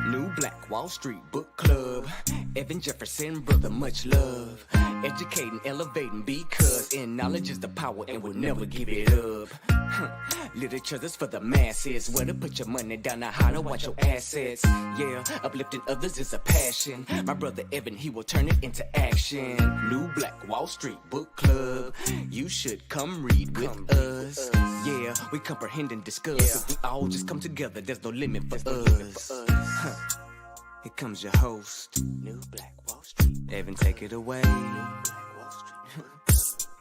New Black Wall Street Book Club. Evan Jefferson, brother, much love. Educating, elevating, because in knowledge is the power and we'll never give it up. Literature that's for the masses. Where to put your money down, now how to watch your assets. Yeah, uplifting others is a passion. My brother Evan, he will turn it into action. New Black Wall Street Book Club. You should come read with us. Yeah, we comprehend and discuss. If we all just come together, there's no limit for us. Here comes your host, New Black Wall Street. Evan, take it away.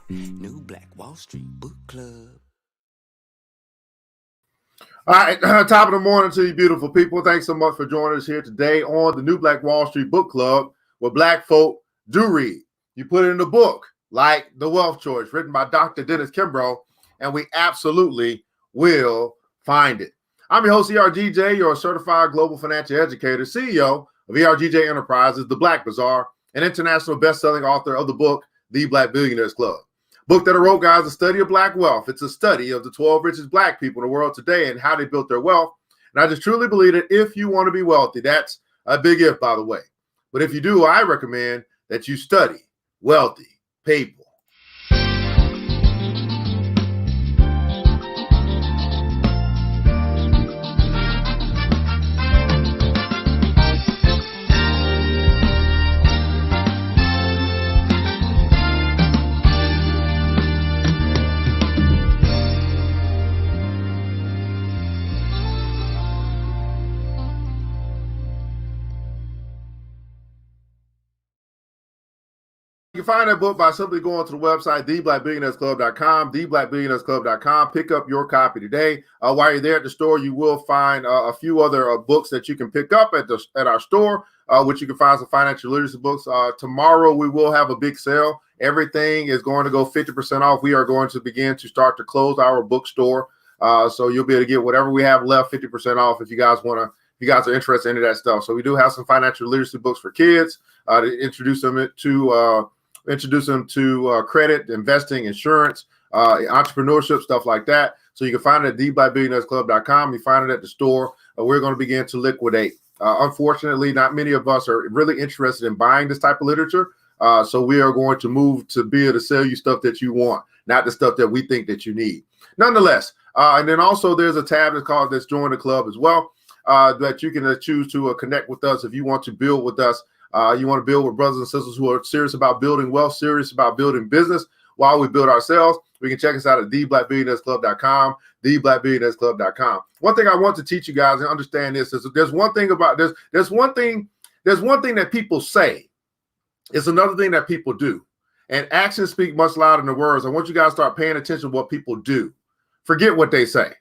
New Black Wall Street Book Club. All right, top of the morning to you beautiful people. Thanks so much for joining us here today on the New Black Wall Street Book Club, where black folk do read. You put it in the book, like The Wealth Choice, written by Dr. Dennis Kimbro, and we absolutely will find it. I'm your host, ERGJ, your certified global financial educator, CEO of ERGJ Enterprises, The Black Bazaar, and international best-selling author of the book, The Black Billionaires Club. Book that I wrote, guys, a study of black wealth. It's a study of the 12 richest black people in the world today and how they built their wealth. And I just truly believe that if you want to be wealthy, that's a big if, by the way. But if you do, I recommend that you study wealthy people. You can find that book by simply going to the website, theblackbillionairesclub.com, theblackbillionairesclub.com. Pick up your copy today. While you're there at the store, you will find a few other books that you can pick up at our store, which you can find some financial literacy books. Tomorrow, we will have a big sale. Everything is going to go 50% off. We are going to begin to start to close our bookstore. So you'll be able to get whatever we have left 50% off if you guys want to. You guys are interested in that stuff. So we do have some financial literacy books for kids to introduce them to credit, investing, insurance, entrepreneurship, stuff like that. So you can find it at theblackbillionairesclub.com. You find it at the store. We're going to begin to liquidate. Unfortunately, not many of us are really interested in buying this type of literature. So we are going to move to be able to sell you stuff that you want, not the stuff that we think that you need. Nonetheless, and then also there's a tab that's Join the Club as well, that you can choose to connect with us if you want to build with us. You want to build with brothers and sisters who are serious about building wealth, serious about building business while we build ourselves. We can check us out at theblackbillionairesclub.com, theblackbillionairesclub.com. One thing I want to teach you guys and understand this is there's one thing that people say. It's another thing that people do. And actions speak much louder than words. I want you guys to start paying attention to what people do. Forget what they say.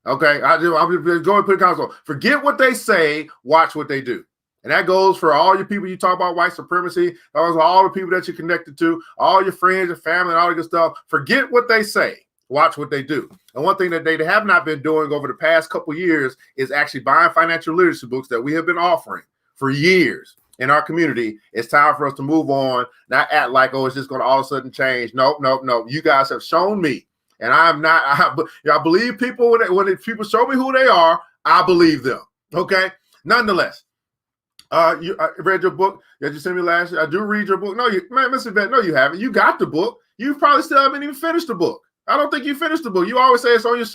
Okay? I'm going to put a console. Forget what they say, watch what they do. And that goes for all your people you talk about white supremacy. That goes for all the people that you're connected to, all your friends, your family, and all that good stuff. Forget what they say. Watch what they do. And one thing that they have not been doing over the past couple of years is actually buying financial literacy books that we have been offering for years in our community. It's time for us to move on, not act like, oh, it's just going to all of a sudden change. No. You guys have shown me. And I believe people when people show me who they are, I believe them. Okay? Nonetheless. I read your book that you sent me last year. I do read your book. No, Mr. Vet, no, you haven't. You got the book. You probably still haven't even finished the book. I don't think you finished the book. You always say it's on your.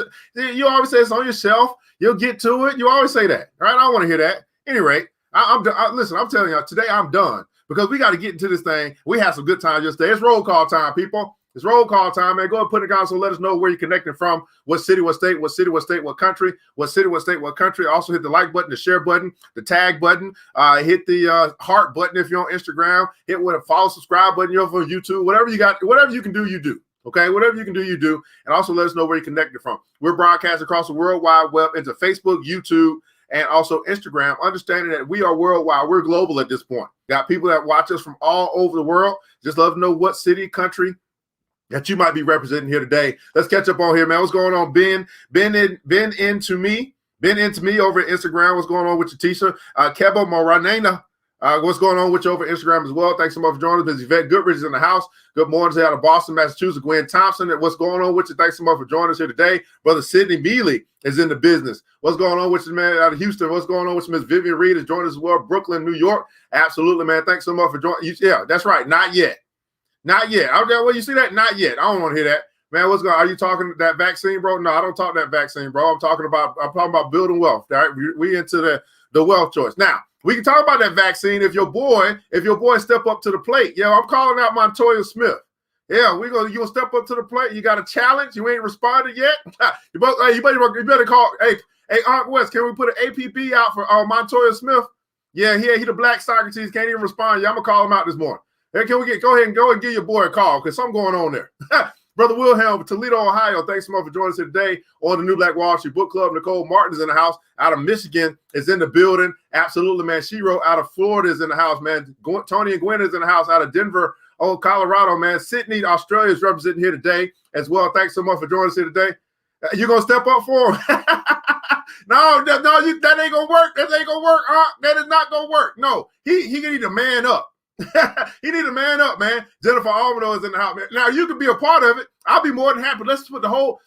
You always say it's on your shelf. You'll get to it. You always say that. All right, I don't want to hear that. At any rate, listen. I'm telling you today, I'm done because we got to get into this thing. We had some good times yesterday. It's roll call time, people. It's roll call time, man. Go ahead and put it down so let us know where you're connecting from, what city, what state, what city, what state, what country, what city, what state, what country. Also hit the like button, the share button, the tag button, hit the heart button if you're on Instagram, hit with a follow, subscribe button, you're on YouTube, whatever you got, whatever you can do, you do. Okay, whatever you can do, you do. And also let us know where you're connected from. We're broadcast across the World Wide Web into Facebook, YouTube, and also Instagram, understanding that we are worldwide. We're global at this point. Got people that watch us from all over the world. Just love to know what city, country that you might be representing here today. Let's catch up on here, man. What's going on? Ben into me over at Instagram. What's going on with your Tisha? Kebo Moranena What's going on with you over Instagram as well? Thanks so much for joining us. Ms. Yvette Goodrich is in the house. Good morning out of Boston, Massachusetts. Gwen Thompson, what's going on with you? Thanks so much for joining us here today. Brother Sidney Mealy is in the business. What's going on with you, man, out of Houston? What's going on with you? Miss Vivian Reed is joining us as well. Brooklyn, New York. Absolutely, man. Thanks so much for joining. Yeah, that's right. Not yet. Not yet. Out there, well, you see that? Not yet. I don't want to hear that. Man, what's going on? Are you talking that vaccine, bro? No, I don't talk that vaccine, bro. I'm talking about building wealth. All right? We into the wealth choice. Now, we can talk about that vaccine if your boy step up to the plate. Yeah, I'm calling out Montoya Smith. Yeah, you gonna step up to the plate. You got a challenge. You ain't responded yet. You better call. Hey, Aunt West, can we put an APB out for Montoya Smith? Yeah, he the Black Socrates, can't even respond. Yeah, I'm gonna call him out this morning. Hey, can we go ahead and give your boy a call because something going on there. Brother Wilhelm, Toledo, Ohio, thanks so much for joining us today on the New Black Wall Street Book Club. Nicole Martin is in the house out of Michigan, is in the building. Absolutely, man. Shiro out of Florida is in the house, man. Tony and Gwen is in the house out of Denver, Colorado, man. Sydney, Australia is representing here today as well. Thanks so much for joining us here today. You going to step up for him? No, that ain't going to work. That ain't going to work. That is not going to work. No, he need to man up. He need to man up, man. Jennifer Almano is in the house, man. Now you can be a part of it. I'll be more than happy. Let's get the whole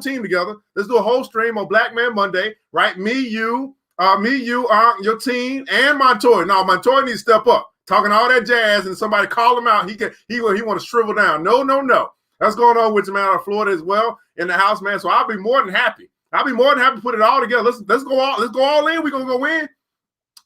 team together. Let's do a whole stream on Black Man Monday, right? Me, you, your team, and Montoya. Now Montoya needs to step up, talking all that jazz, and somebody call him out. He want to shrivel down. No. That's going on with you, man, out of Florida as well in the house, man. So I'll be more than happy. To put it all together. Let's go all in. We're gonna go in.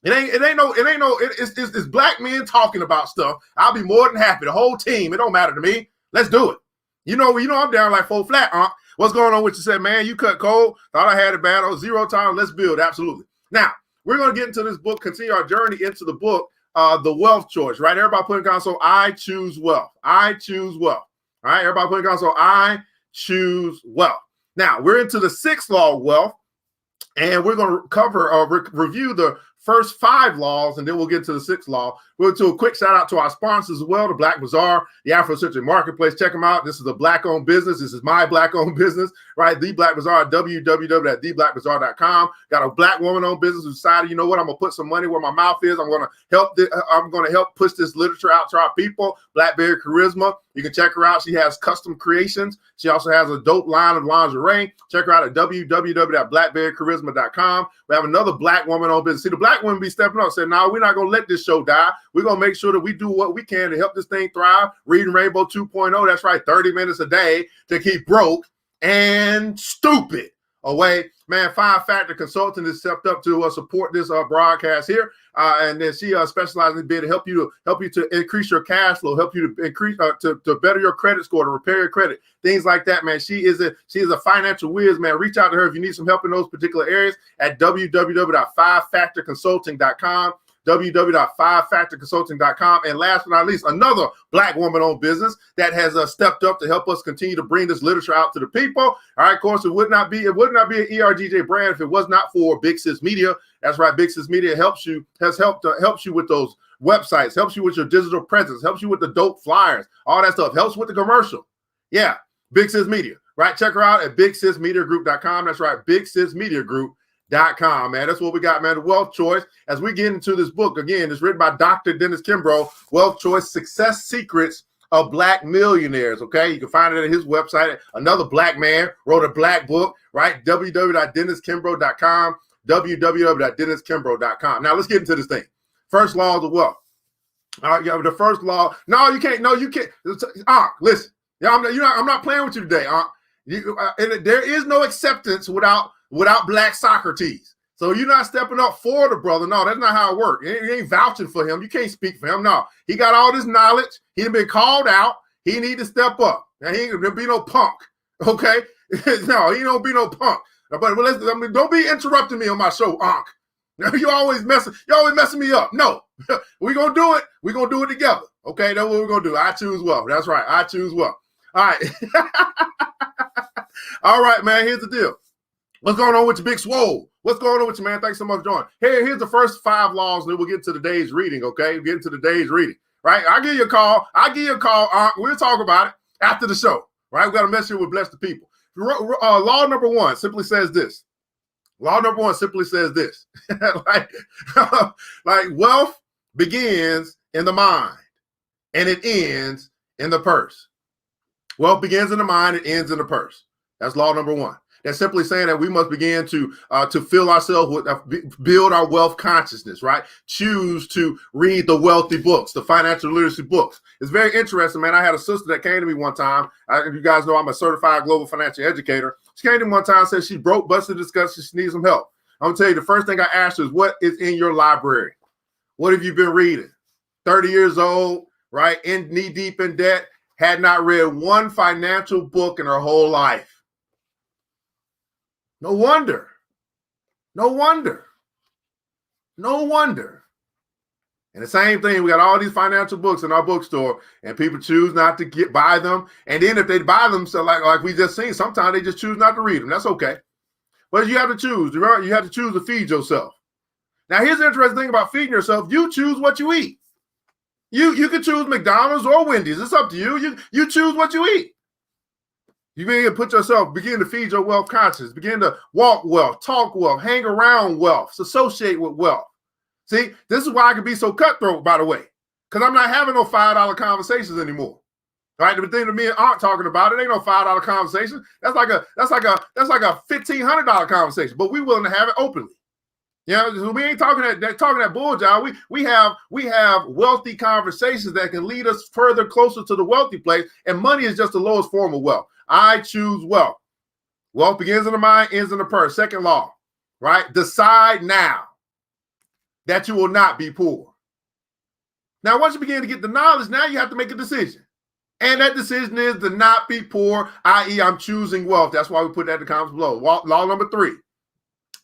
It's black men talking about stuff. I'll be more than happy. The whole team. It don't matter to me. Let's do it. You know I'm down like 4 flat. What's going on with you? Said, man, you cut cold. Thought I had it bad. Oh, 0 time. Let's build. Absolutely. Now we're gonna get into this book. Continue our journey into the book, The Wealth Choice. Right? Everybody put in console. I choose wealth. I choose wealth. All right. Everybody put in console. I choose wealth. Now we're into the 6th law of wealth, and we're going to cover review the first 5 laws, and then we'll get to the 6th law. We'll do a quick shout out to our sponsors as well, the Black Bazaar, the Afrocentric Marketplace. Check them out. This is a Black-owned business. This is my Black-owned business, right? The Black Bazaar, www.theblackbazaar.com. Got a Black woman-owned business who decided, you know what, I'm gonna put some money where my mouth is. I'm gonna help push this literature out to our people. Blackberry Charisma. You can check her out. She has custom creations. She also has a dope line of lingerie. Check her out at www.blackberrycharisma.com. We have another Black woman-owned business. See, the Black women be stepping up, saying, "No, we're not gonna let this show die. We're going to make sure that we do what we can to help this thing thrive." Reading Rainbow 2.0, that's right, 30 minutes a day to keep broke and stupid away. Man, 5 Factor Consulting has stepped up to support this broadcast here. And then she specializes in being to help you to increase your cash flow, help you to increase to better your credit score, to repair your credit, things like that, man. She is a financial whiz, man. Reach out to her if you need some help in those particular areas at www.5factorconsulting.com. www.5factorconsulting.com. And last but not least, another Black woman-owned business that has stepped up to help us continue to bring this literature out to the people. All right, of course, it would not be an ERGJ brand if it was not for Big Sis Media. That's right, Big Sis Media helps you with those websites, helps you with your digital presence, helps you with the dope flyers, all that stuff, helps with the commercial. Yeah, Big Sis Media, right? Check her out at bigsismediagroup.com. That's right, bigsismediagroup.com. Man, that's what we got, man. The Wealth Choice. As we get into this book, again, it's written by Dr. Dennis Kimbro, Wealth Choice: Success Secrets of Black Millionaires. Okay, you can find it at his website. Another Black man wrote a Black book, right? www.denniskimbro.com, www.denniskimbro.com. Now let's get into this thing. First law of the wealth. All right, yeah, the first law. No, you can't. No, you can't. Listen, yeah, I'm not playing with you today. And there is no acceptance without Black Socrates. So you're not stepping up for the brother. No, that's not how it works. You ain't vouching for him. You can't speak for him. No, he got all this knowledge. He's been called out. He need to step up. Now he ain't gonna be no punk. Okay, no, he don't be no punk. But don't be interrupting me on my show, Unc. You always messing me up. No, we're gonna do it. We're gonna do it together. Okay, that's what we're gonna do. I choose wealth. That's right. I choose wealth. All right. All right, man. Here's the deal. What's going on with you, Big Swole? What's going on with you, man? Thanks so much for joining. Here's the first 5 laws, and then we'll get to the day's reading, okay? We'll get into the day's reading, right? I'll give you a call. We'll talk about it after the show, right? We got a message with Bless the People. Law number 1 simply says this. Law number 1 simply says this. like wealth begins in the mind and it ends in the purse. Wealth begins in the mind, it ends in the purse. That's law number one. That's simply saying that we must begin to fill ourselves with, build our wealth consciousness, right? Choose to read the wealthy books, the financial literacy books. It's very interesting, man. I had a sister that came to me one time. You guys know I'm a certified global financial educator. She came to me one time and said she broke, busted, disgusted, she needs some help. I'm going to tell you, the first thing I asked her is, what is in your library? What have you been reading? 30 years old, right? Knee deep in debt, had not read one financial book in her whole life. No wonder. No wonder. No wonder. And the same thing, we got all these financial books in our bookstore, and people choose not to buy them. And then if they buy them, so like we just seen, sometimes they just choose not to read them. That's okay. But you have to choose. You have to choose to feed yourself. Now, here's the interesting thing about feeding yourself. You choose what you eat. You can choose McDonald's or Wendy's. It's up to you. You choose what you eat. You begin to feed your wealth consciousness, begin to walk wealth, talk wealth, hang around wealth, associate with wealth. See, this is why I can be so cutthroat, by the way, because I'm not having no $5 conversations anymore. Right? The thing that me and Aunt talking about, it ain't no $5 conversation. That's like a $1,500 conversation, but we willing to have it openly. You know, we ain't talking that bull, y'all. We have wealthy conversations that can lead us further closer to the wealthy place, and money is just the lowest form of wealth. I choose wealth. Wealth begins in the mind, ends in the purse. Second law, right? Decide now that you will not be poor. Now, once you begin to get the knowledge, now you have to make a decision. And that decision is to not be poor, i.e. I'm choosing wealth. That's why we put that in the comments below. Law number 3.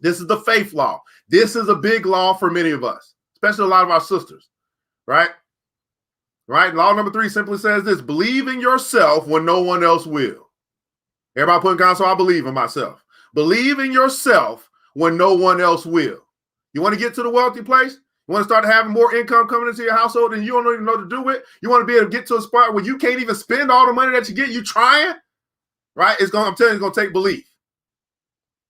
This is the faith law. This is a big law for many of us, especially a lot of our sisters, right? Right? Law number 3 simply says this: believe in yourself when no one else will. Everybody put in comments, so I believe in myself. Believe in yourself when no one else will. You want to get to the wealthy place? You want to start having more income coming into your household and you don't even know what to do with? You want to be able to get to a spot where you can't even spend all the money that you get? You trying? Right? I'm telling you, it's going to take belief.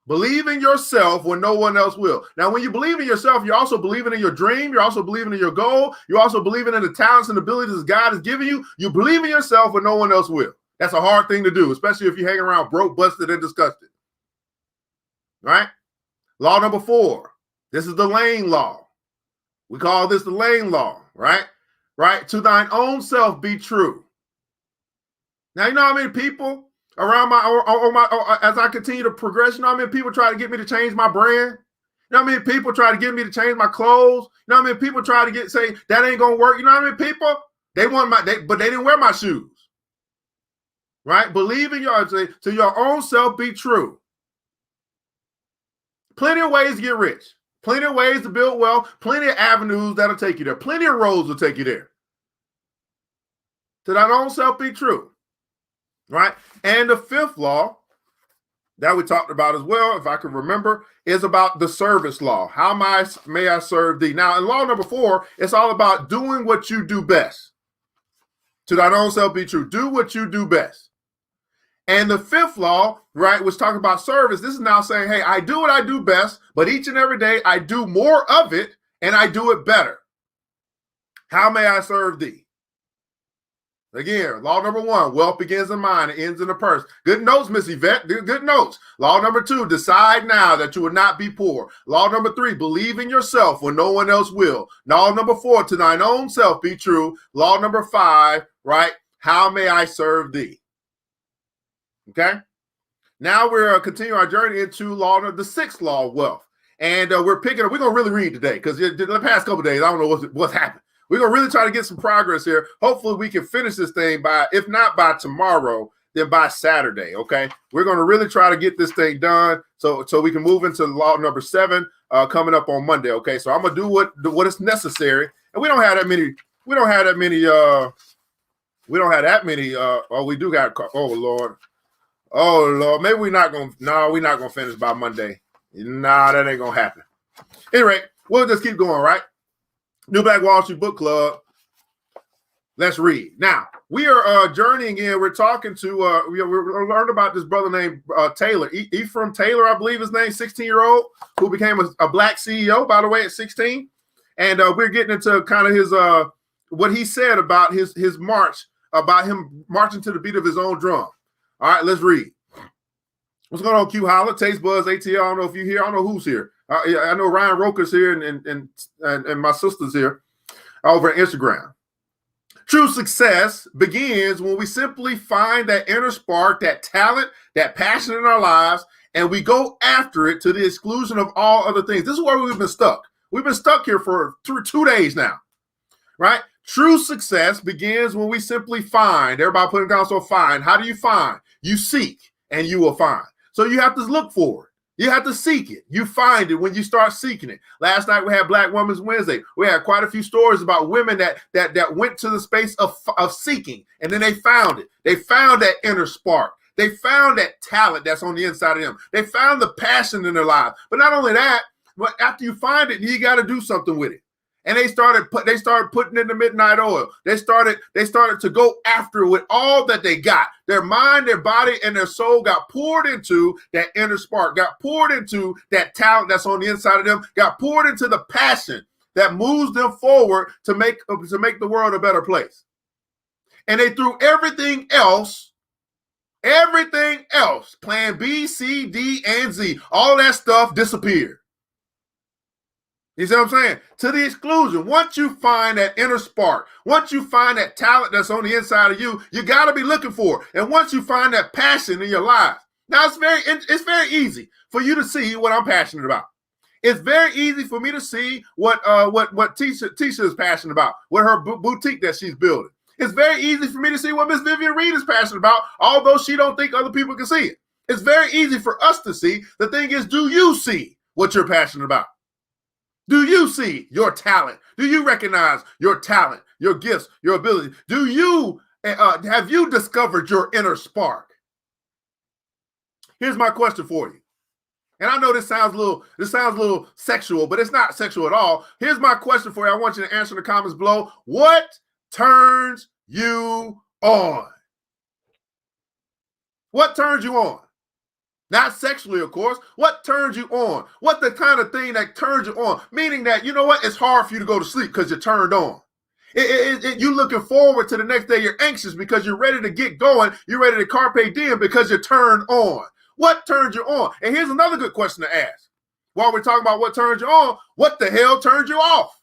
Believe in yourself when no one else will. Now, when you believe in yourself, you're also believing in your dream. You're also believing in your goal. You're also believing in the talents and abilities that God has given you. You believe in yourself when no one else will. That's a hard thing to do, especially if you hang around broke, busted, and disgusted. Right? Law number 4. This is the Lane law. We call this the Lane law, right? Right? To thine own self be true. Now, you know how many people around as I continue to progress, you know how many people try to get me to change my brand? You know how many people try to get me to change my clothes? You know how many people try to say that ain't gonna work? You know how many people but they didn't wear my shoes. Right? Believe in to your own self be true. Plenty of ways to get rich, plenty of ways to build wealth, plenty of avenues that'll take you there, plenty of roads will take you there. To thine own self be true. Right? And the 5th law that we talked about as well, if I can remember, is about the service law. How may I serve thee? Now, in law number 4, it's all about doing what you do best. To thine own self be true. Do what you do best. And the 5th law, right, was talking about service. This is now saying, hey, I do what I do best, but each and every day I do more of it and I do it better. How may I serve thee? Again, law number 1, wealth begins in mind, it ends in the purse. Good notes, Miss Yvette. Good notes. Law number 2, decide now that you will not be poor. Law number 3, believe in yourself when no one else will. Law number 4, to thine own self be true. Law number 5, right, how may I serve thee? Okay. Now we're continuing our journey into the 6th law of wealth. And we're going to really read today because the past couple of days, I don't know what's happened. We're going to really try to get some progress here. Hopefully we can finish this thing if not by tomorrow, then by Saturday, okay? We're going to really try to get this thing done so we can move into law number 7 coming up on Monday, okay? So I'm going to do what is necessary. And we don't have that many, we do got, oh, Lord, maybe we're not going to finish by Monday. Nah, that ain't going to happen. Anyway, we'll just keep going, right? New Black Wall Street Book Club. Let's read. Now, we are journeying in. We're talking to, we're learning about this brother named Taylor. Ephraim Taylor, I believe his name, 16-year-old, who became a black CEO, by the way, at 16. And we're getting into kind of his what he said about his march, about him marching to the beat of his own drum. All right, let's read. What's going on, Q Holla? Taste Buzz, ATL. I don't know if you're here. I don't know who's here. I know Ryan Roker's here and my sister's here over at Instagram. True success begins when we simply find that inner spark, that talent, that passion in our lives, and we go after it to the exclusion of all other things. This is where we've been stuck. We've been stuck here for 2 days now, right? True success begins when we simply find. Everybody putting down, so find. How do you find? You seek and you will find. So you have to look for it. You have to seek it. You find it when you start seeking it. Last night we had Black Women's Wednesday. We had quite a few stories about women that went to the space of seeking, and then they found it. They found that inner spark. They found that talent that's on the inside of them. They found the passion in their lives. But not only that, but after you find it, you got to do something with it. And they started putting in the midnight oil. They started to go after it with all that they got. Their mind, their body, and their soul got poured into that inner spark, got poured into that talent that's on the inside of them, got poured into the passion that moves them forward to make the world a better place. And they threw everything else, plan B, C, D, and Z, all that stuff disappeared. You see what I'm saying? To the exclusion. Once you find that inner spark, once you find that talent that's on the inside of you, you got to be looking for it. And once you find that passion in your life, now it's very easy for you to see what I'm passionate about. It's very easy for me to see what Tisha is passionate about, what her boutique that she's building. It's very easy for me to see what Miss Vivian Reed is passionate about, although she don't think other people can see it. It's very easy for us to see. The thing is, do you see what you're passionate about? Do you see your talent? Do you recognize your talent, your gifts, your ability? Do you have you discovered your inner spark? Here's my question for you. And I know this sounds a little sexual, but it's not sexual at all. Here's my question for you. I want you to answer in the comments below. What turns you on? What turns you on? Not sexually, of course. What turns you on? What the kind of thing that turns you on? Meaning that, you know what? It's hard for you to go to sleep because you're turned on. You're looking forward to the next day. You're anxious because you're ready to get going. You're ready to carpe diem because you're turned on. What turns you on? And here's another good question to ask. While we're talking about what turns you on, what the hell turns you off?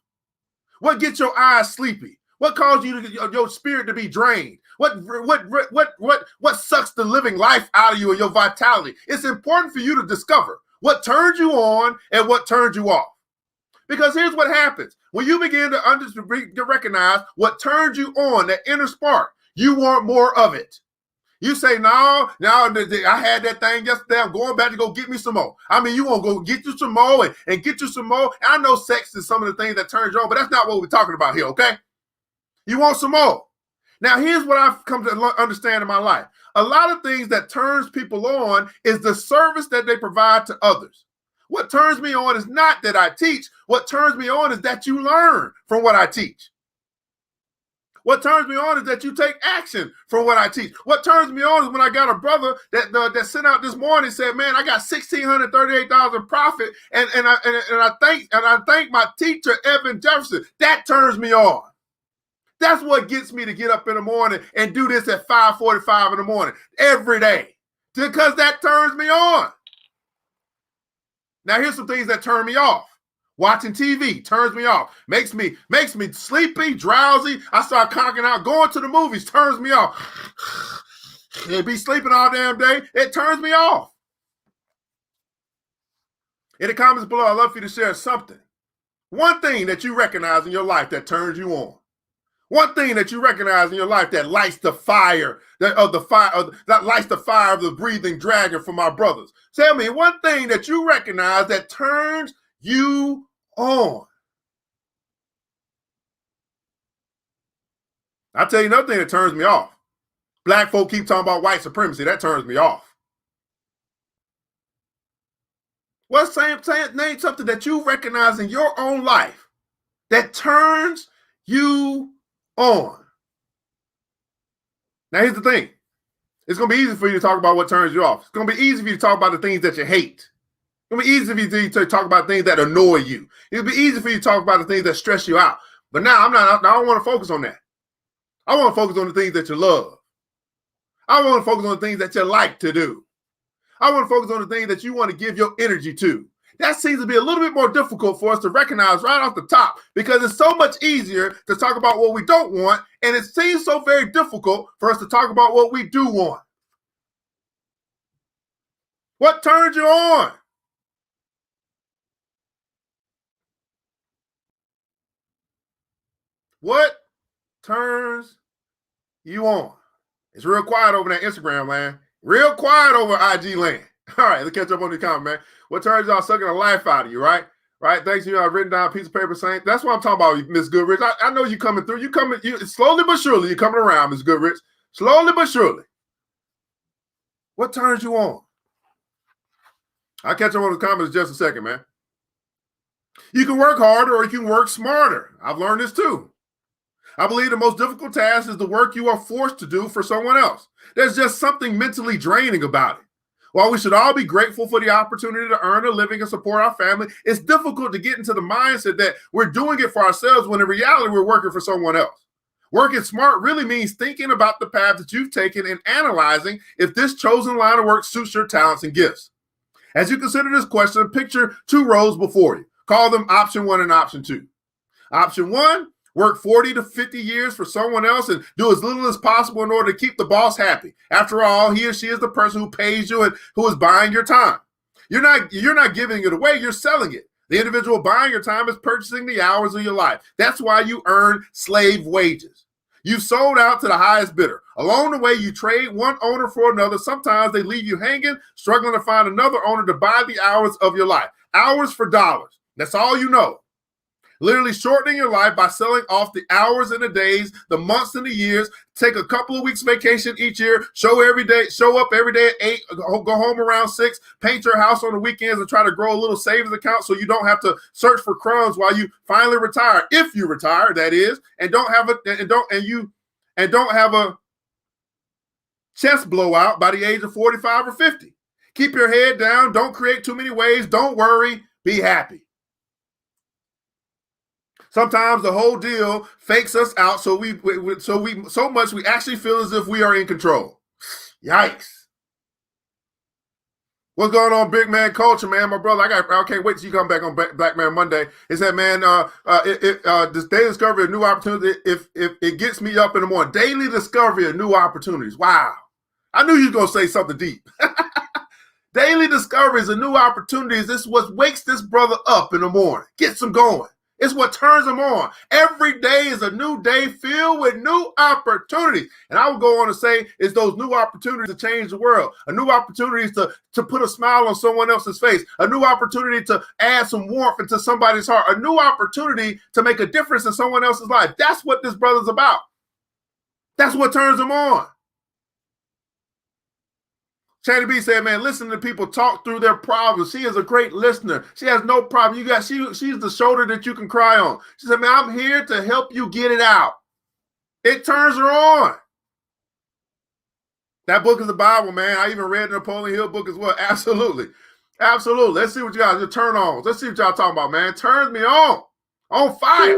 What gets your eyes sleepy? What causes your spirit to be drained? What sucks the living life out of you and your vitality? It's important for you to discover what turns you on and what turns you off. Because here's what happens. When you begin to recognize what turns you on, that inner spark, you want more of it. You say, no, I had that thing yesterday. I'm going back to go get me some more. I mean, you want to go get you some more and get you some more. And I know sex is some of the things that turns you on, but that's not what we're talking about here, okay? You want some more. Now, here's what I've come to understand in my life. A lot of things that turns people on is the service that they provide to others. What turns me on is not that I teach. What turns me on is that you learn from what I teach. What turns me on is that you take action from what I teach. What turns me on is when I got a brother that sent out this morning and said, man, I got $1,638 profit, and I thank my teacher, Evan Jefferson. That turns me on. That's what gets me to get up in the morning and do this at 5:45 in the morning every day, because that turns me on. Now, here's some things that turn me off. Watching TV turns me off, makes me sleepy, drowsy. I start conking out. Going to the movies turns me off. And be sleeping all damn day. It turns me off. In the comments below, I'd love for you to share something. One thing that you recognize in your life that turns you on. One thing that you recognize in your life that lights the fire, that lights the fire of the breathing dragon for my brothers. Tell me one thing that you recognize that turns you on. I'll tell you another thing that turns me off. Black folk keep talking about white supremacy. That turns me off. Name something that you recognize in your own life that turns you on. Now, here's the thing. It's going to be easy for you to talk about what turns you off. It's going to be easy for you to talk about the things that you hate. It'll be easy for you to talk about things that annoy you. It'll be easy for you to talk about the things that stress you out. But now I don't want to focus on that. I want to focus on the things that you love. I want to focus on the things that you like to do. I want to focus on the things that you want to give your energy to. That seems to be a little bit more difficult for us to recognize right off the top because it's so much easier to talk about what we don't want, and it seems so very difficult for us to talk about what we do want. What turns you on? What turns you on? It's real quiet over that Instagram land. Real quiet over IG land. All right, let's catch up on the comment, man. What turns y'all sucking the life out of you, right? Right. Thanks to you. I've written down a piece of paper saying that's what I'm talking about, Miss Goodrich. I know you coming through. You slowly but surely you're coming around, Miss Goodrich. Slowly but surely. What turns you on? I'll catch up on the comments in just a second, man. You can work harder or you can work smarter. I've learned this too. I believe the most difficult task is the work you are forced to do for someone else. There's just something mentally draining about it. While we should all be grateful for the opportunity to earn a living and support our family, it's difficult to get into the mindset that we're doing it for ourselves when in reality we're working for someone else. Working smart really means thinking about the path that you've taken and analyzing if this chosen line of work suits your talents and gifts. As you consider this question, picture two rows before you. Call them option 1 and option 2. Option 1, work 40 to 50 years for someone else and do as little as possible in order to keep the boss happy. After all, he or she is the person who pays you and who is buying your time. You're not giving it away, you're selling it. The individual buying your time is purchasing the hours of your life. That's why you earn slave wages. You've sold out to the highest bidder. Along the way, you trade one owner for another. Sometimes they leave you hanging, struggling to find another owner to buy the hours of your life. Hours for dollars. That's all you know. Literally shortening your life by selling off the hours and the days, the months and the years. Take a couple of weeks vacation each year. Show up every day at 8. Go home around 6. Paint your house on the weekends and try to grow a little savings account so you don't have to search for crumbs while you finally retire. If you retire, that is, and don't have a chest blowout by the age of 45 or 50. Keep your head down. Don't create too many waves. Don't worry. Be happy. Sometimes the whole deal fakes us out so much we actually feel as if we are in control. Yikes. What's going on, big man culture, man? My brother, I can't wait till you come back on Black Man Monday. It said, man, this daily discovery of new opportunities, if it gets me up in the morning. Daily discovery of new opportunities. Wow. I knew you were going to say something deep. Daily discoveries of new opportunities. This is what wakes this brother up in the morning. Gets him going. It's what turns them on. Every day is a new day filled with new opportunities. And I would go on to say it's those new opportunities to change the world. A new opportunity to put a smile on someone else's face. A new opportunity to add some warmth into somebody's heart. A new opportunity to make a difference in someone else's life. That's what this brother's about. That's what turns them on. Channy B said, man, listen to people talk through their problems. She is a great listener. She has no problem. She's the shoulder that you can cry on. She said, man, I'm here to help you get it out. It turns her on. That book is the Bible, man. I even read the Napoleon Hill book as well. Absolutely. Absolutely. Let's see what you guys are turn on. Let's see what y'all talking about, man. Turns me on. On fire.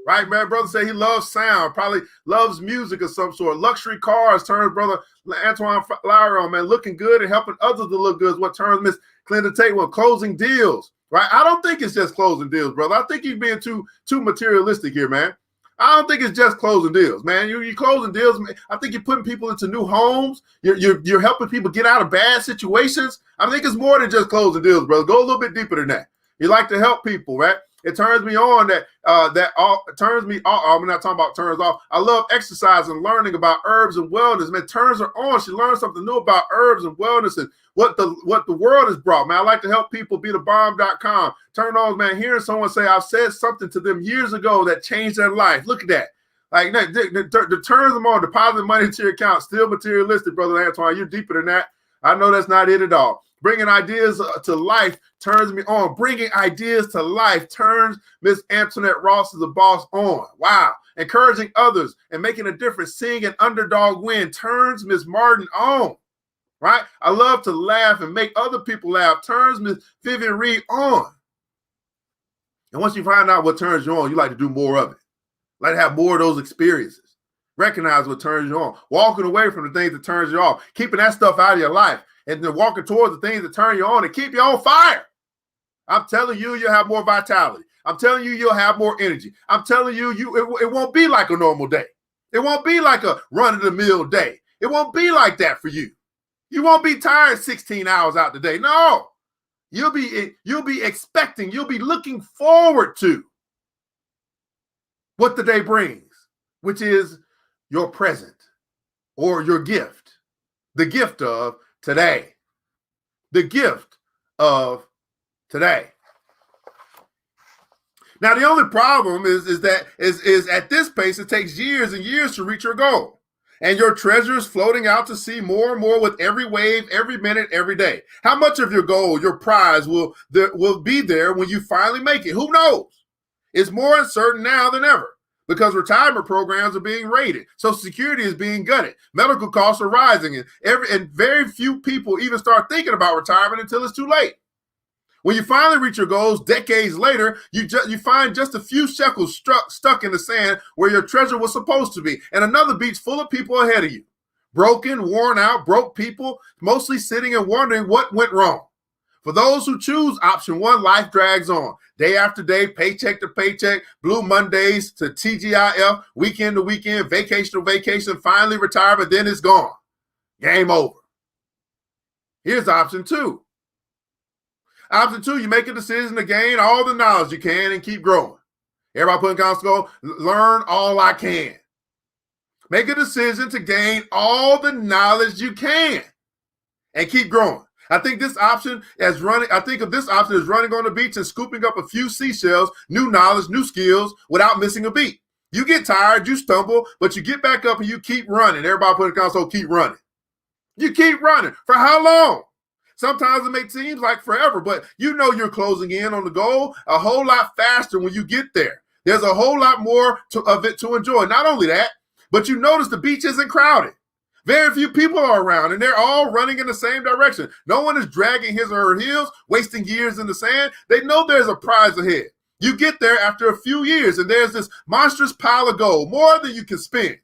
Right, man? Brother say he loves sound, probably loves music of some sort. Luxury cars turns brother Antoine Lowry on, man. Looking good and helping others to look good is what turns Miss Clinton Tate on. Closing deals, right? I don't think it's just closing deals, brother. I think you're being too materialistic here, man. I don't think it's just closing deals, man. You're closing deals. I think you're putting people into new homes. You're helping people get out of bad situations. I think it's more than just closing deals, brother. Go a little bit deeper than that. You like to help people, right? It turns me on turns me off. I'm not talking about turns off. I love exercise and learning about herbs and wellness. Man, turns her on. She learns something new about herbs and wellness and what the world has brought. Man, I like to help people be the bomb.com. Turn on, man, hearing someone say, I've said something to them years ago that changed their life. Look at that. Like, the turns them on, depositing money into your account, still materialistic, brother Antoine. You're deeper than that. I know that's not it at all. Bringing ideas to life turns me on. Bringing ideas to life turns Miss Antoinette Ross as a boss on. Wow. Encouraging others and making a difference, seeing an underdog win turns Miss Martin on. right? I love to laugh and make other people laugh. Turns Miss Vivian Reed on. And once you find out what turns you on, you like to do more of it. Like to have more of those experiences. Recognize what turns you on. Walking away from the things that turns you off. Keeping that stuff out of your life. And then walking towards the things that turn you on and keep you on fire. I'm telling you, you'll have more vitality. I'm telling you, you'll have more energy. I'm telling you, it won't be like a normal day. It won't be like a run-of-the-mill day. It won't be like that for you. You won't be tired 16 hours out the day. No. You'll be expecting, you'll be looking forward to what the day brings, which is your present or your gift. The gift of today. The gift of today. Now, the only problem is that at this pace, it takes years and years to reach your goal. And your treasure is floating out to sea more and more with every wave, every minute, every day. How much of your goal, your prize will be there when you finally make it? Who knows? It's more uncertain now than ever because retirement programs are being raided. Social Security is being gutted. Medical costs are rising. And very few people even start thinking about retirement until it's too late. When you finally reach your goals decades later, you find just a few shekels stuck in the sand where your treasure was supposed to be, and another beach full of people ahead of you. Broken, worn out, broke people, mostly sitting and wondering what went wrong. For those who choose option one, life drags on. Day after day, paycheck to paycheck, blue Mondays to TGIF, weekend to weekend, vacation to vacation, finally retirement, then it's gone. Game over. Here's option two. Option two, you make a decision to gain all the knowledge you can and keep growing. Everybody put in constant learn all I can. Make a decision to gain all the knowledge you can and keep growing. I think this option is running on the beach and scooping up a few seashells, new knowledge, new skills without missing a beat. You get tired, you stumble, but you get back up and you keep running. Everybody put in console, keep running. You keep running. For how long? Sometimes it may seem like forever, but you know you're closing in on the goal a whole lot faster when you get there. There's a whole lot more of it to enjoy. Not only that, but you notice the beach isn't crowded. Very few people are around, and they're all running in the same direction. No one is dragging his or her heels, wasting years in the sand. They know there's a prize ahead. You get there after a few years, and there's this monstrous pile of gold, more than you can spend.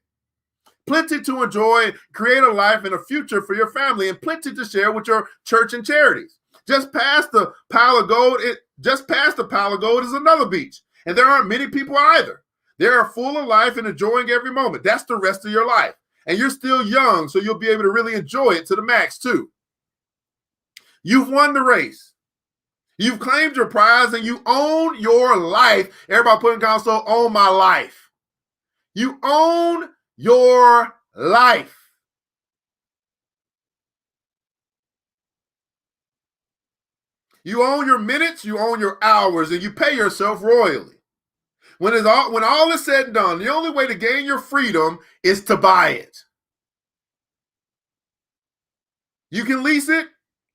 Plenty to enjoy, create a life and a future for your family, and plenty to share with your church and charities. Just past the pile of gold is another beach, and there aren't many people either. They are full of life and enjoying every moment. That's the rest of your life, and you're still young, so you'll be able to really enjoy it to the max too. You've won the race. You've claimed your prize, and you own your life. Everybody put in console, own my life. You own your life. You own your minutes, you own your hours, and you pay yourself royally. When all is said and done, the only way to gain your freedom is to buy it. You can lease it,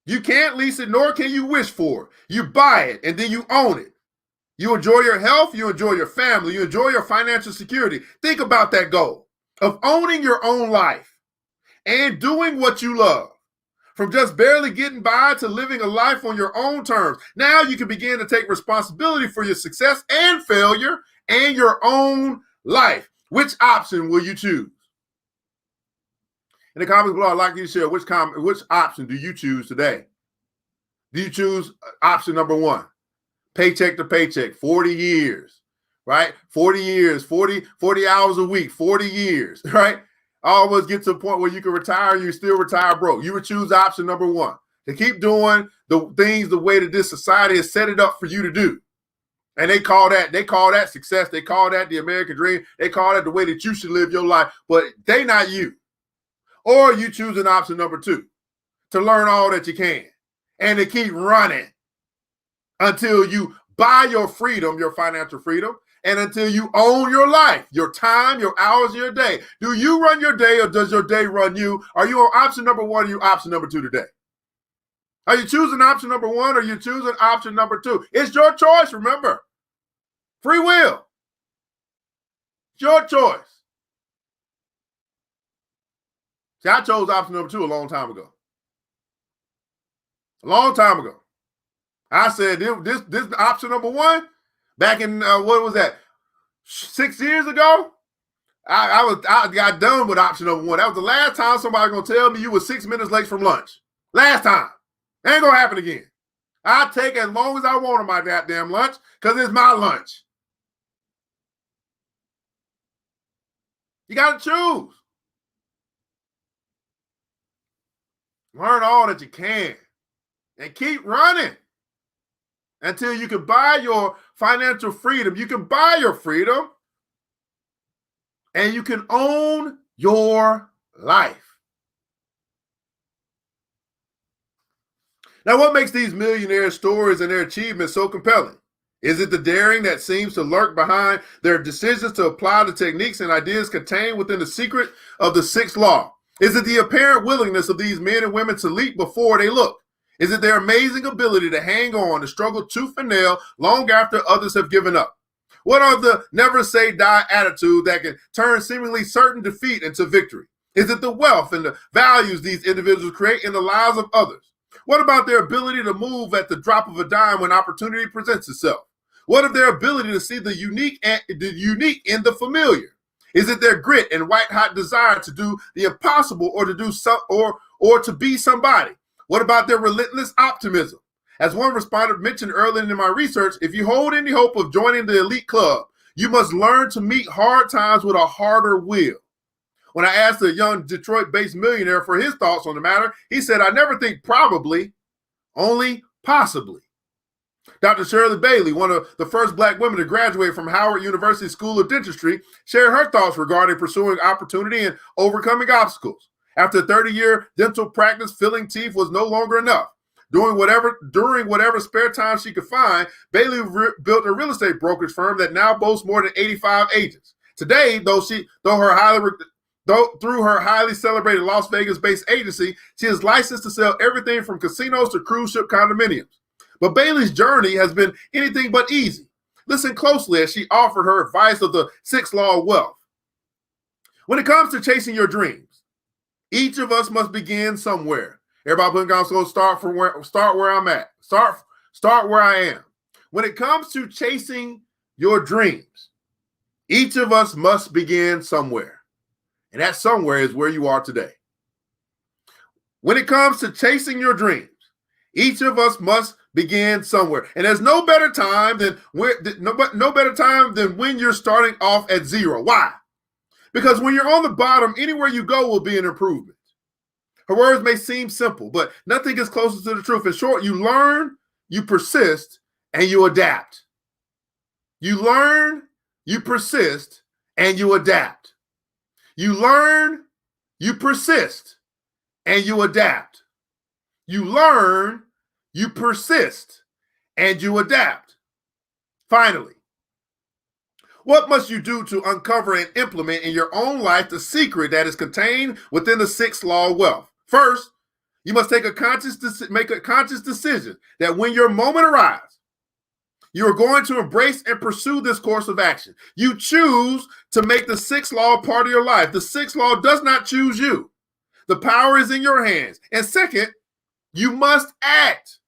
you can't lease it, nor can you wish for it. You buy it, and then you own it. You enjoy your health, you enjoy your family, you enjoy your financial security. Think about that goal of owning your own life and doing what you love. From just barely getting by to living a life on your own terms. Now you can begin to take responsibility for your success and failure and your own life. Which option will you choose? In the comments below, I'd like you to share which option do you choose today? Do you choose option number one? Paycheck to paycheck, 40 years. Right? 40 years, 40 hours a week, 40 years, right? Almost get to a point where you can retire, you still retire broke. You would choose option number one, to keep doing the things the way that this society has set it up for you to do. And they call that success. They call that the American dream. They call that the way that you should live your life, but they not you. Or you choose an option number two, to learn all that you can and to keep running until you buy your freedom, your financial freedom, and until you own your life, your time, your hours, your day. Do you run your day or does your day run you? Are you on option number one or you option number two today? Are you choosing option number one or you choosing option number two? It's your choice, remember. Free will. It's your choice. See, I chose option number two a long time ago. a long time ago. I said this option number one back in what was that, 6 years ago? I got done with option number one. That was the last time somebody gonna tell me you were 6 minutes late from lunch. Last time. Ain't gonna happen again. I take as long as I want on my goddamn lunch because it's my lunch. You gotta choose. Learn all that you can and keep running until you can buy your financial freedom. You can buy your freedom and you can own your life. Now, what makes these millionaire stories and their achievements so compelling? Is it the daring that seems to lurk behind their decisions to apply the techniques and ideas contained within the secret of the sixth law? Is it the apparent willingness of these men and women to leap before they look? Is it their amazing ability to hang on, to struggle tooth and nail long after others have given up? What are the never say die attitude that can turn seemingly certain defeat into victory? Is it the wealth and the values these individuals create in the lives of others? What about their ability to move at the drop of a dime when opportunity presents itself? What of their ability to see the unique in the familiar? Is it their grit and white-hot desire to do the impossible or to do or to be somebody? What about their relentless optimism? As one respondent mentioned earlier in my research, if you hold any hope of joining the elite club, you must learn to meet hard times with a harder will. When I asked a young Detroit-based millionaire for his thoughts on the matter, he said, "I never think probably, only possibly." Dr. Shirley Bailey, one of the first Black women to graduate from Howard University School of Dentistry, shared her thoughts regarding pursuing opportunity and overcoming obstacles. After a 30-year dental practice, filling teeth was no longer enough. During whatever spare time she could find, Bailey built a real estate brokerage firm that now boasts more than 85 agents. Today, through her highly celebrated Las Vegas-based agency, she is licensed to sell everything from casinos to cruise ship condominiums. But Bailey's journey has been anything but easy. Listen closely as she offered her advice of the sixth law of wealth. When it comes to chasing your dreams, each of us must begin somewhere. Everybody putting down, so start where I'm at. Start where I am. When it comes to chasing your dreams, each of us must begin somewhere. And that somewhere is where you are today. When it comes to chasing your dreams, each of us must begin somewhere. And there's no better time than when you're starting off at zero. Why? Because when you're on the bottom, anywhere you go will be an improvement. Her words may seem simple, but nothing is closer to the truth. In short, you learn, you persist, and you adapt. You learn, you persist, and you adapt. You learn, you persist, and you adapt. You learn, you persist, and you adapt. Finally, what must you do to uncover and implement in your own life the secret that is contained within the sixth law of wealth? First, you must make a conscious decision that when your moment arrives, you are going to embrace and pursue this course of action. You choose to make the sixth law part of your life. The sixth law does not choose you. The power is in your hands. And second, you must act.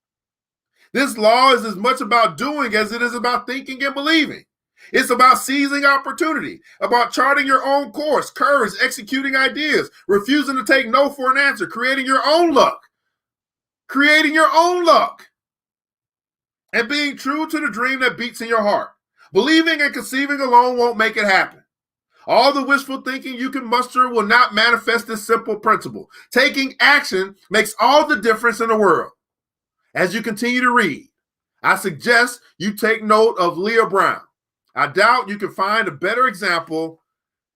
This law is as much about doing as it is about thinking and believing. It's about seizing opportunity, about charting your own course, courage, executing ideas, refusing to take no for an answer, creating your own luck, and being true to the dream that beats in your heart. Believing and conceiving alone won't make it happen. All the wishful thinking you can muster will not manifest this simple principle. Taking action makes all the difference in the world. As you continue to read, I suggest you take note of Leah Brown. I doubt you can find a better example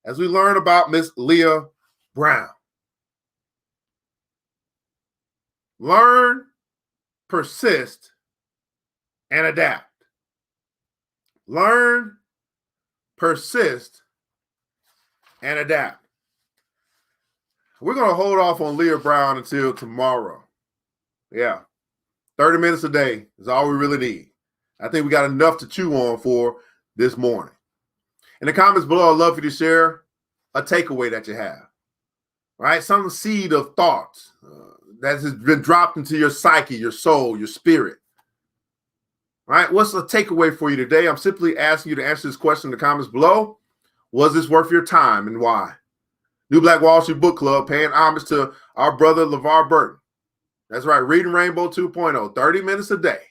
as we learn about Miss Leah Brown. Learn, persist, and adapt. Learn, persist, and adapt. We're going to hold off on Leah Brown until tomorrow. Yeah. 30 minutes a day is all we really need. I think we got enough to chew on for this morning. In the comments below, I'd love for you to share a takeaway that you have. Right? Some seed of thoughts. that has been dropped into your psyche, your soul, your spirit. Right? What's the takeaway for you today? I'm simply asking you to answer this question in the comments below. Was this worth your time and why? New Black Wall Street Book Club paying homage to our brother LeVar Burton. That's right, Reading Rainbow 2.0, 30 minutes a day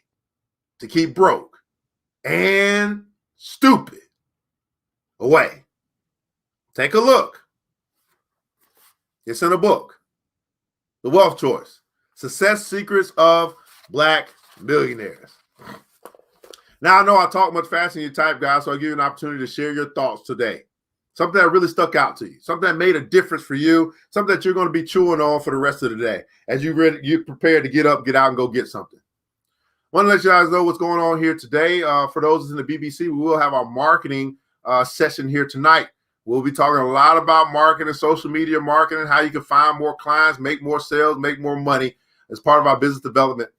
to keep broke and stupid away. Take a look. It's in a book. The Wealth Choice. Success Secrets of Black Millionaires. Now, I know I talk much faster than you type, guys, so I'll give you an opportunity to share your thoughts today. Something that really stuck out to you, something that made a difference for you, something that you're going to be chewing on for the rest of the day as you prepare to get up, get out, and go get something. I want to let you guys know what's going on here today. For those in the BBC, we will have our marketing session here tonight. We'll be talking a lot about marketing, social media marketing, how you can find more clients, make more sales, make more money as part of our business development.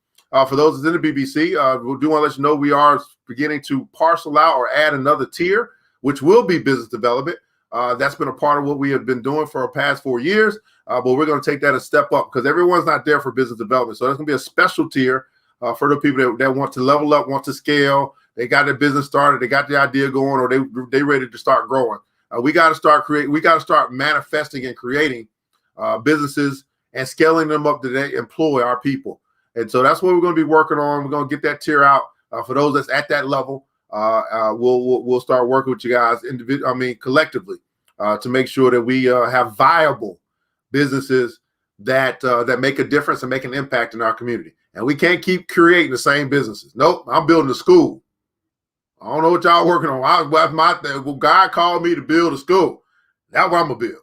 For those in the BBC, we do want to let you know we are beginning to parcel out or add another tier, which will be business development. That's been a part of what we have been doing for the past 4 years, but we're going to take that a step up because everyone's not there for business development. So there's going to be a special tier for the people that want to level up, want to scale. They got their business started, they got the idea going, or they ready to start growing. We got to start creating. We got to start manifesting and creating businesses and scaling them up to they employ our people. And so that's what we're going to be working on. We're going to get that tier out for those that's at that level. We'll start working with you guys collectively to make sure that we have viable businesses that make a difference and make an impact in our community. And we can't keep creating the same businesses. Nope, I'm building a school. I don't know what y'all working on. God called me to build a school. That's what I'm gonna build.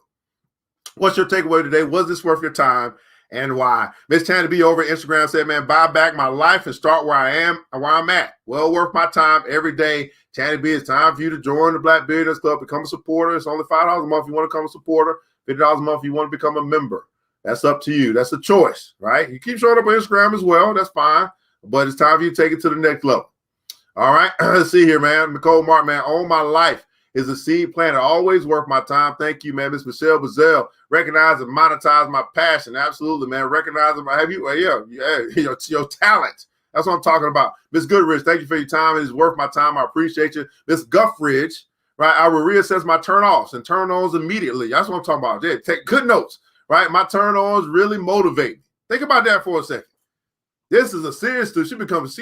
What's your takeaway today? Was this worth your time? And why? Miss Tanny B over Instagram said, man, buy back my life and start where I am and where I'm at. Well worth my time every day. Tanny B, it's time for you to join the Black Billionaires Club, become a supporter. It's only $5 a month if you want to become a supporter, $50 a month if you want to become a member. That's up to you. That's a choice, right? You keep showing up on Instagram as well. That's fine. But it's time for you to take it to the next level. All right. Let's see here, man. Nicole Mark, man, all my life is a seed planted. Always worth my time. Thank you, man. Miss Michelle Bazell. Recognize and monetize my passion. Absolutely, man. Recognize your talent. That's what I'm talking about. Miss Goodrich, thank you for your time. It is worth my time. I appreciate you. Miss Guffridge, right? I will reassess my turn-offs and turn-ons immediately. That's what I'm talking about. Yeah, take good notes, right? My turn-ons really motivate me. Think about that for a second. This is a serious thing. She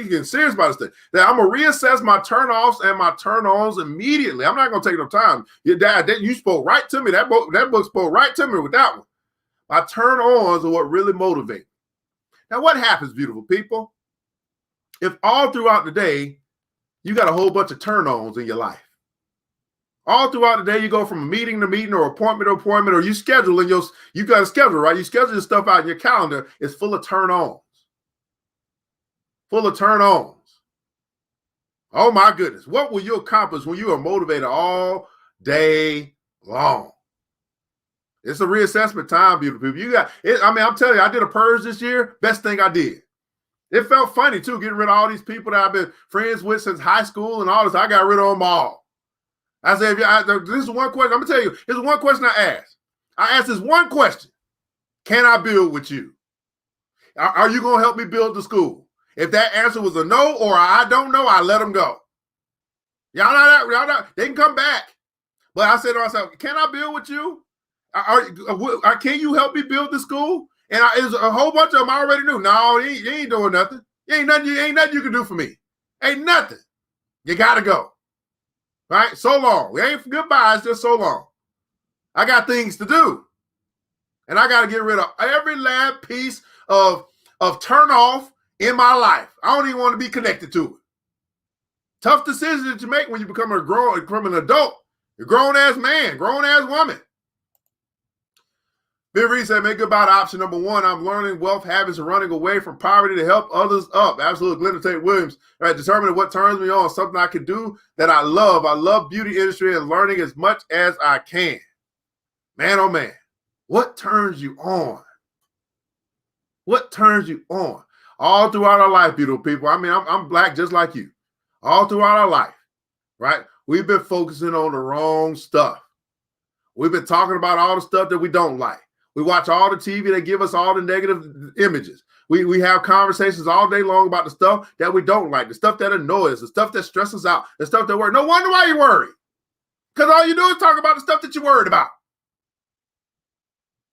getting serious about this thing. That I'm gonna reassess my turn-offs and my turn-ons immediately. I'm not gonna take no time. Your dad, you spoke right to me. That book spoke right to me with that one. My turn-ons are what really motivate me. Now, what happens, beautiful people, if all throughout the day you got a whole bunch of turn-ons in your life? All throughout the day, you go from meeting to meeting or appointment to appointment, or you got a schedule, right? You schedule your stuff out in your calendar. It's full of turn-ons. Full of turn-ons. Oh my goodness. What will you accomplish when you are motivated all day long? It's a reassessment time, beautiful people. I'm telling you, I did a purge this year. Best thing I did. It felt funny too, getting rid of all these people that I've been friends with since high school and all this. I got rid of them all. I said, this is one question. I'm gonna tell you, this is one question I asked. I asked this one question. Can I build with you? Are you gonna help me build the school? If that answer was a no or I don't know, I let them go. Y'all know, they can come back. But I said to myself, can I build with you? Can you help me build the school? And there's a whole bunch of them I already knew. No, you ain't doing nothing. Ain't nothing you can do for me. Ain't nothing. You got to go. Right? So long. We ain't goodbye. It's just so long. I got things to do. And I got to get rid of every last piece of turn off in my life. I don't even want to be connected to it. Tough decisions that you make when you become an adult. You're a grown-ass man, grown-ass woman. Bill Reed said, make goodbye to option number one. I'm learning wealth habits and running away from poverty to help others up. Absolutely. Glenda Tate Williams. All right, determining what turns me on, something I can do that I love. I love beauty industry and learning as much as I can. Man, oh man, what turns you on? What turns you on? All throughout our life, beautiful people. I mean, I'm black just like you. All throughout our life, right? We've been focusing on the wrong stuff. We've been talking about all the stuff that we don't like. We watch all the TV. They give us all the negative images. We have conversations all day long about the stuff that we don't like, the stuff that annoys us, the stuff that stresses us out, the stuff that worries. No wonder why you worry. Because all you do is talk about the stuff that you're worried about.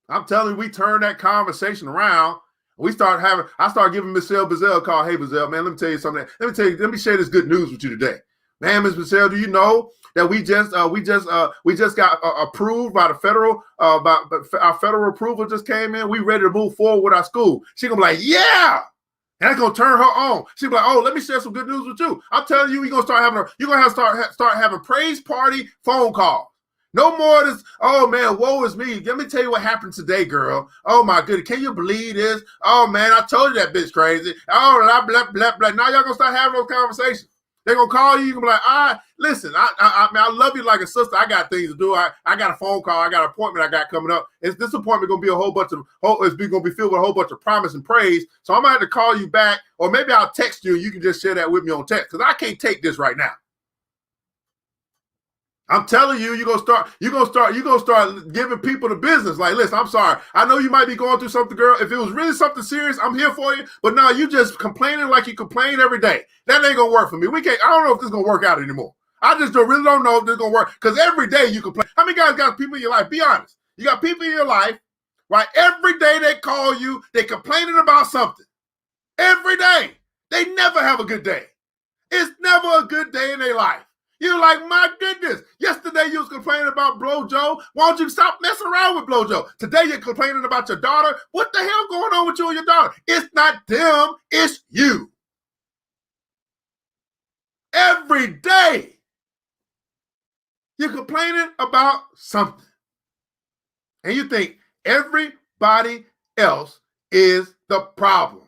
I'm telling you, we turn that conversation around. I start giving Michelle Bazell a call. Hey, Bazell, man, let me tell you something. Let me share this good news with you today. Man, Ms. Bazell, do you know that we just got approved by the federal, our federal approval just came in. We ready to move forward with our school. She gonna be like, yeah. And that's gonna turn her on. She'll be like, oh, let me share some good news with you. I'm telling you, you're gonna start having praise party phone calls. No more of this, oh man, woe is me. Let me tell you what happened today, girl. Oh my goodness, can you believe this? Oh man, I told you that bitch crazy. Oh, blah, blah, blah, blah. Now y'all gonna start having those conversations. They're gonna call you, you're gonna be like, listen, I love you like a sister. I got things to do. I got a phone call, I got an appointment I got coming up. This appointment gonna be it's gonna be filled with a whole bunch of promise and praise. So I'm gonna have to call you back, or maybe I'll text you and you can just share that with me on text, because I can't take this right now. I'm telling you, you're gonna start giving people the business. Like, listen, I'm sorry. I know you might be going through something, girl. If it was really something serious, I'm here for you. But now you just complaining like you complain every day. That ain't gonna work for me. I don't know if this is gonna work out anymore. I just really don't know if this is gonna work. Because every day you complain. How many guys got people in your life? Be honest. You got people in your life, right? Every day they call you, they complaining about something. Every day. They never have a good day. It's never a good day in their life. You're like, my goodness, yesterday you was complaining about Blojo. Why don't you stop messing around with Blojo? Today you're complaining about your daughter. What the hell going on with you and your daughter? It's not them, it's you. Every day you're complaining about something. And you think everybody else is the problem.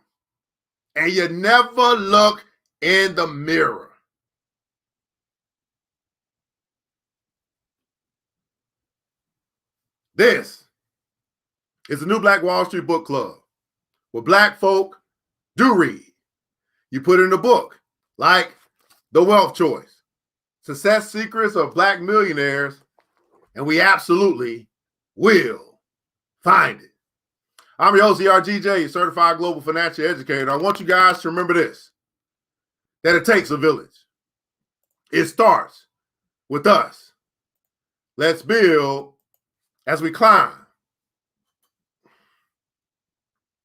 And you never look in the mirror. This is the New Black Wall Street Book Club, where black folk do read. You put in a book like The Wealth Choice, Success Secrets of Black Millionaires, and we absolutely will find it. I'm your host, ERGJ, Certified Global Financial Educator. I want you guys to remember this, that it takes a village. It starts with us. Let's build as we climb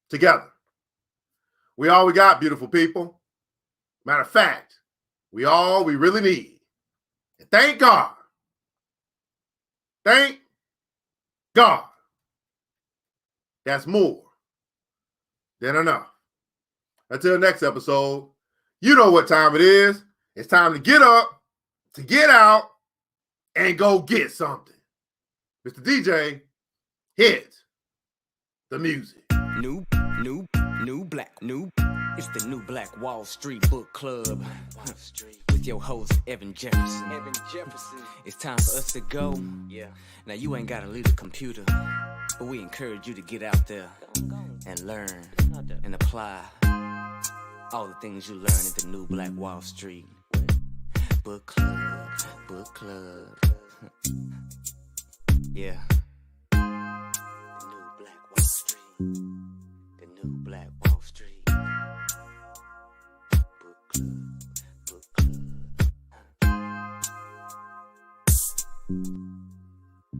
together. We all we got, beautiful people. Matter of fact, we really need. And thank God. Thank God. That's more than enough. Until next episode, you know what time it is. It's time to get up, to get out, and go get something. Mr. DJ, hit the music. It's the New Black Wall Street Book Club. With your host, Evan Jefferson. It's time for us to go. Yeah. Now, you ain't got to leave the computer, but we encourage you to get out there and learn and apply all the things you learn at the New Black Wall Street Book Club. Yeah. The New Black Wall Street. The New Black Wall Street. Book Club.